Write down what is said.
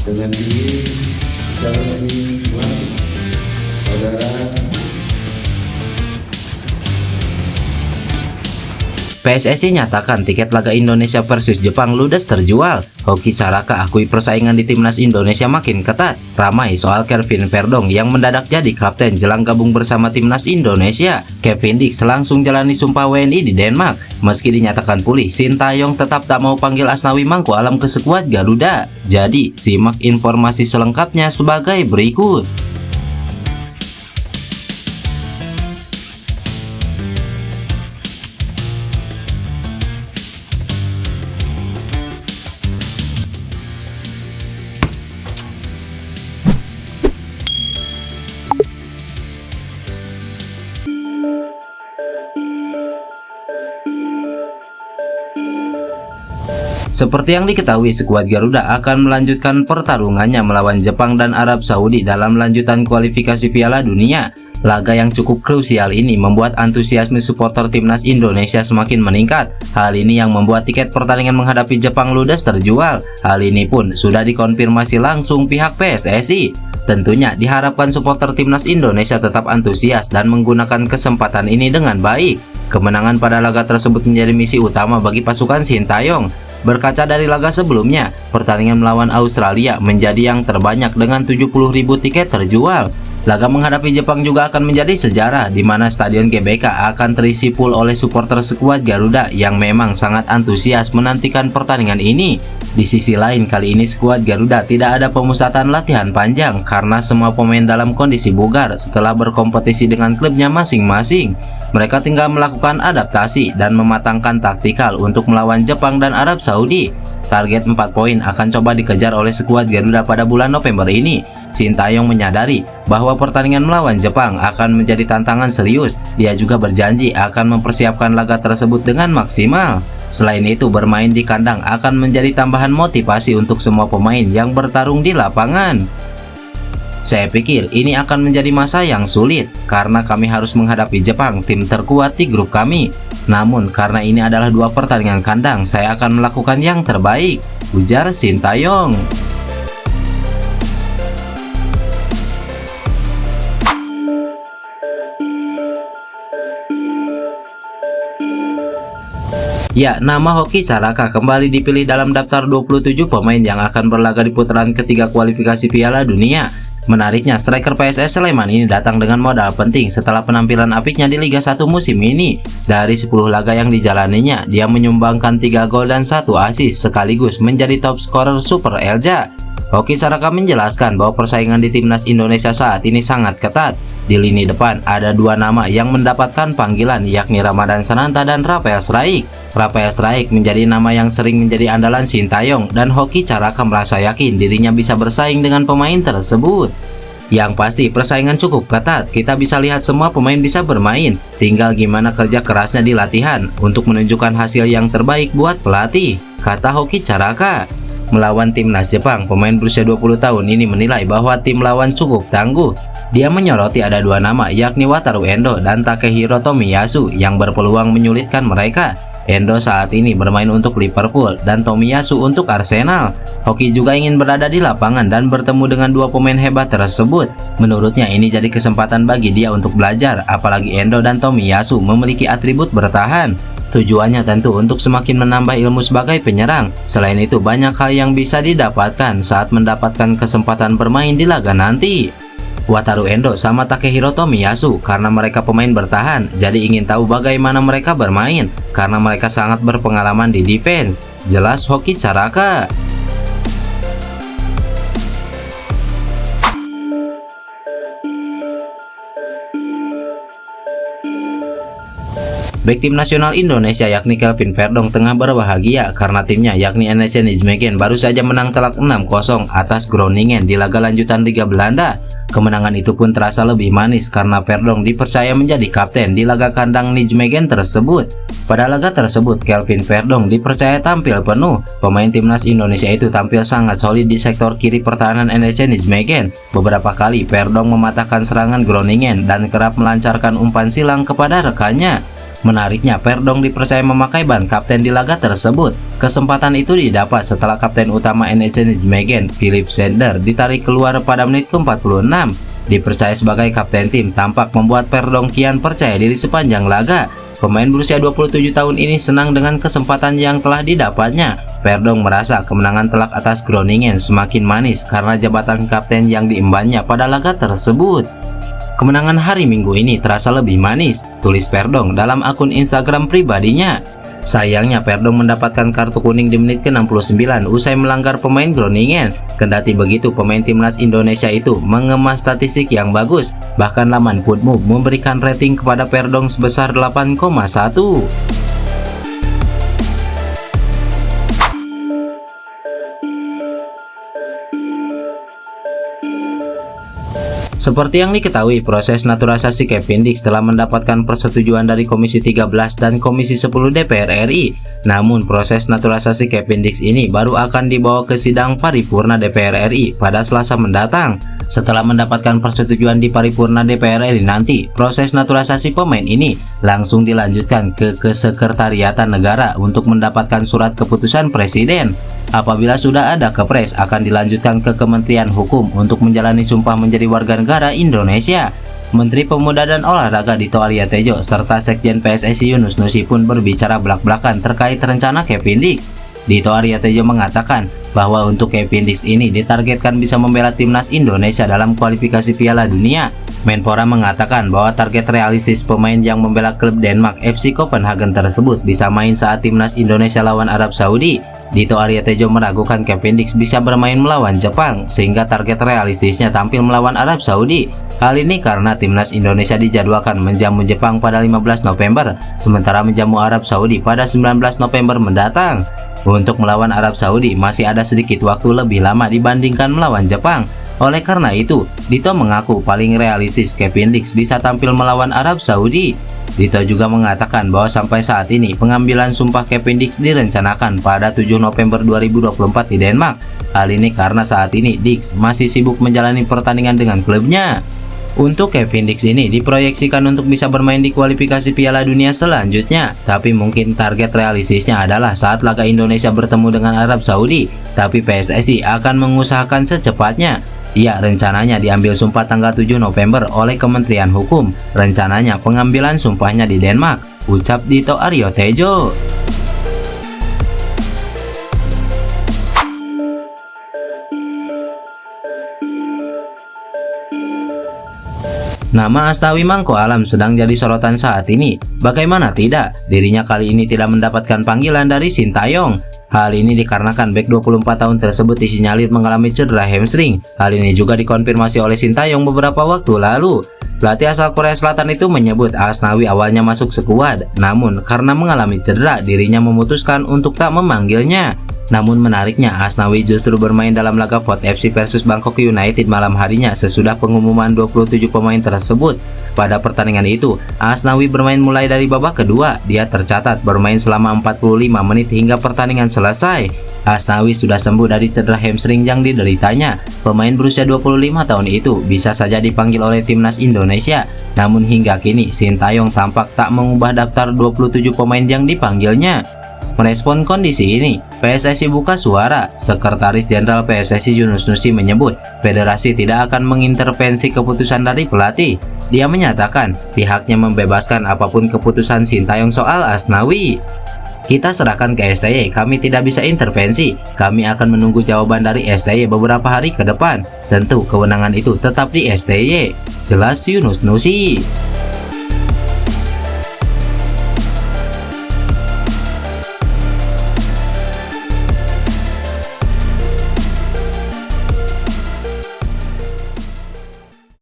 dengan diri secara lebih lanjut. Saudara, PSSI nyatakan tiket laga Indonesia versus Jepang ludes terjual. Hoki Caraka akui persaingan di timnas Indonesia makin ketat. Ramai soal Kelvin Verdong yang mendadak jadi kapten jelang gabung bersama timnas Indonesia. Kevin Dix langsung jalani sumpah WNI di Denmark. Meski dinyatakan pulih, Sintayong tetap tak mau panggil Asnawi Mangku Alam ke skuad Garuda. Jadi, simak informasi selengkapnya sebagai berikut. Seperti yang diketahui, skuad Garuda akan melanjutkan pertarungannya melawan Jepang dan Arab Saudi dalam lanjutan kualifikasi Piala Dunia. Laga yang cukup krusial ini membuat antusiasme supporter timnas Indonesia semakin meningkat. Hal ini yang membuat tiket pertandingan menghadapi Jepang ludes terjual. Hal ini pun sudah dikonfirmasi langsung pihak PSSI. Tentunya diharapkan supporter timnas Indonesia tetap antusias dan menggunakan kesempatan ini dengan baik. Kemenangan pada laga tersebut menjadi misi utama bagi pasukan Sintayong. Berkaca dari laga sebelumnya, pertandingan melawan Australia menjadi yang terbanyak dengan 70.000 tiket terjual. Laga menghadapi Jepang juga akan menjadi sejarah, di mana Stadion GBK akan terisi full oleh supporter skuad Garuda yang memang sangat antusias menantikan pertandingan ini. Di sisi lain, kali ini skuad Garuda tidak ada pemusatan latihan panjang karena semua pemain dalam kondisi bugar setelah berkompetisi dengan klubnya masing-masing. Mereka tinggal melakukan adaptasi dan mematangkan taktikal untuk melawan Jepang dan Arab Saudi. Target 4 poin akan coba dikejar oleh skuad Garuda pada bulan November ini. Sintayong menyadari bahwa pertandingan melawan Jepang akan menjadi tantangan serius. Dia juga berjanji akan mempersiapkan laga tersebut dengan maksimal. Selain itu, bermain di kandang akan menjadi tambahan motivasi untuk semua pemain yang bertarung di lapangan. Saya pikir ini akan menjadi masa yang sulit karena kami harus menghadapi Jepang, tim terkuat di grup kami. Namun karena ini adalah 2 pertandingan kandang, saya akan melakukan yang terbaik, ujar Sintayong. Ya, nama Hoki Caraka kembali dipilih dalam daftar 27 pemain yang akan berlaga di putaran ketiga kualifikasi Piala Dunia. Menariknya, striker PSS Sleman ini datang dengan modal penting setelah penampilan apiknya di Liga 1 musim ini. Dari 10 laga yang dijalaninya, dia menyumbangkan 3 gol dan 1 assist sekaligus menjadi top scorer Super Elja. Hoki Caraka menjelaskan bahwa persaingan di timnas Indonesia saat ini sangat ketat. Di lini depan ada 2 nama yang mendapatkan panggilan, yakni Ramadan Sananta dan Rafael Struijk. Rafael Struijk menjadi nama yang sering menjadi andalan Sintayong dan Hoki Caraka merasa yakin dirinya bisa bersaing dengan pemain tersebut. Yang pasti persaingan cukup ketat, kita bisa lihat semua pemain bisa bermain, tinggal gimana kerja kerasnya di latihan untuk menunjukkan hasil yang terbaik buat pelatih, kata Hoki Caraka. Melawan timnas Jepang, pemain berusia 20 tahun ini menilai bahwa tim lawan cukup tangguh. Dia menyoroti ada 2 nama, yakni Wataru Endo dan Takehiro Tomiyasu yang berpeluang menyulitkan mereka. Endo saat ini bermain untuk Liverpool dan Tomiyasu untuk Arsenal. Hoki juga ingin berada di lapangan dan bertemu dengan 2 pemain hebat tersebut. Menurutnya ini jadi kesempatan bagi dia untuk belajar, apalagi Endo dan Tomiyasu memiliki atribut bertahan. Tujuannya tentu untuk semakin menambah ilmu sebagai penyerang. Selain itu, banyak hal yang bisa didapatkan saat mendapatkan kesempatan bermain di laga nanti. Wataru Endo sama Takehiro Tomiyasu karena mereka pemain bertahan, jadi ingin tahu bagaimana mereka bermain karena mereka sangat berpengalaman di defense, jelas Hoki Caraka. Bek tim nasional Indonesia yakni Kelvin Verdong tengah berbahagia karena timnya yakni NEC Nijmegen baru saja menang telak 6-0 atas Groningen di laga lanjutan Liga Belanda. Kemenangan itu pun terasa lebih manis karena Verdong dipercaya menjadi kapten di laga kandang Nijmegen tersebut. Pada laga tersebut, Kelvin Verdong dipercaya tampil penuh. Pemain timnas Indonesia itu tampil sangat solid di sektor kiri pertahanan NEC Nijmegen. Beberapa kali Verdong mematahkan serangan Groningen dan kerap melancarkan umpan silang kepada rekannya. Menariknya, Perdong dipercaya memakai ban kapten di laga tersebut. Kesempatan itu didapat setelah kapten utama NEC Nijmegen, Philip Sender, ditarik keluar pada menit ke-46. Dipercaya sebagai kapten tim, tampak membuat Perdong kian percaya diri sepanjang laga. Pemain berusia 27 tahun ini senang dengan kesempatan yang telah didapatnya. Perdong merasa kemenangan telak atas Groningen semakin manis karena jabatan kapten yang diembannya pada laga tersebut. Kemenangan hari Minggu ini terasa lebih manis, tulis Perdong dalam akun Instagram pribadinya. Sayangnya Perdong mendapatkan kartu kuning di menit ke-69 usai melanggar pemain Groningen. Kendati begitu, pemain timnas Indonesia itu mengemas statistik yang bagus. Bahkan laman Footmove memberikan rating kepada Perdong sebesar 8,1. Seperti yang diketahui, proses naturalisasi Kevin Dix telah mendapatkan persetujuan dari Komisi 13 dan Komisi 10 DPR RI. Namun, proses naturalisasi Kevin Dix ini baru akan dibawa ke sidang paripurna DPR RI pada Selasa mendatang. Setelah mendapatkan persetujuan di paripurna DPR RI nanti, proses naturalisasi pemain ini langsung dilanjutkan ke Kesekretariatan Negara untuk mendapatkan surat keputusan Presiden. Apabila sudah ada kepres, akan dilanjutkan ke Kementerian Hukum untuk menjalani sumpah menjadi warga negara Indonesia. Menteri Pemuda dan Olahraga Dito Arya Tejo serta Sekjen PSSI Yunus Nusi pun berbicara belak-belakan terkait rencana Kevin Dix. Dito Arya Tejo mengatakan bahwa untuk Kevin Dix ini ditargetkan bisa membela timnas Indonesia dalam kualifikasi Piala Dunia. Menpora mengatakan bahwa target realistis pemain yang membela klub Denmark FC Copenhagen tersebut bisa main saat timnas Indonesia lawan Arab Saudi. Dito Arya Tejo meragukan Kevin Dix bisa bermain melawan Jepang, sehingga target realistisnya tampil melawan Arab Saudi. Hal ini karena timnas Indonesia dijadwalkan menjamu Jepang pada 15 November, sementara menjamu Arab Saudi pada 19 November mendatang. Untuk melawan Arab Saudi masih ada sedikit waktu lebih lama dibandingkan melawan Jepang. Oleh karena itu, Dito mengaku paling realistis Kevin Dix bisa tampil melawan Arab Saudi. Dito juga mengatakan bahwa sampai saat ini pengambilan sumpah Kevin Dix direncanakan pada 7 November 2024 di Denmark. Hal ini karena saat ini Dix masih sibuk menjalani pertandingan dengan klubnya. Untuk Kevin Dix ini diproyeksikan untuk bisa bermain di kualifikasi Piala Dunia selanjutnya, tapi mungkin target realistisnya adalah saat laga Indonesia bertemu dengan Arab Saudi, tapi PSSI akan mengusahakan secepatnya. Ya, rencananya diambil sumpah tanggal 7 November oleh Kementerian Hukum. Rencananya pengambilan sumpahnya di Denmark, ucap Dito Arya Tejo. Nama Asnawi Mangko Alam sedang jadi sorotan saat ini. Bagaimana tidak, dirinya kali ini tidak mendapatkan panggilan dari Sintayong. Hal ini dikarenakan bek 24 tahun tersebut disinyalir mengalami cedera hamstring. Hal ini juga dikonfirmasi oleh Sintayong beberapa waktu lalu. Pelatih asal Korea Selatan itu menyebut Asnawi awalnya masuk skuad, namun karena mengalami cedera, dirinya memutuskan untuk tak memanggilnya. Namun menariknya, Asnawi justru bermain dalam laga VOT FC versus Bangkok United malam harinya sesudah pengumuman 27 pemain tersebut. Pada pertandingan itu, Asnawi bermain mulai dari babak kedua. Dia tercatat bermain selama 45 menit hingga pertandingan selesai. Asnawi sudah sembuh dari cedera hamstring yang dideritanya. Pemain berusia 25 tahun itu bisa saja dipanggil oleh timnas Indonesia. Namun hingga kini, Sintayong tampak tak mengubah daftar 27 pemain yang dipanggilnya. Merespon kondisi ini, PSSI buka suara. Sekretaris Jenderal PSSI Yunus Nusi menyebut federasi tidak akan mengintervensi keputusan dari pelatih. Dia menyatakan pihaknya membebaskan apapun keputusan Sintayong soal Asnawi. Kita serahkan ke STY, kami tidak bisa intervensi. Kami akan menunggu jawaban dari STY beberapa hari ke depan. Tentu kewenangan itu tetap di STY, jelas Yunus Nusi.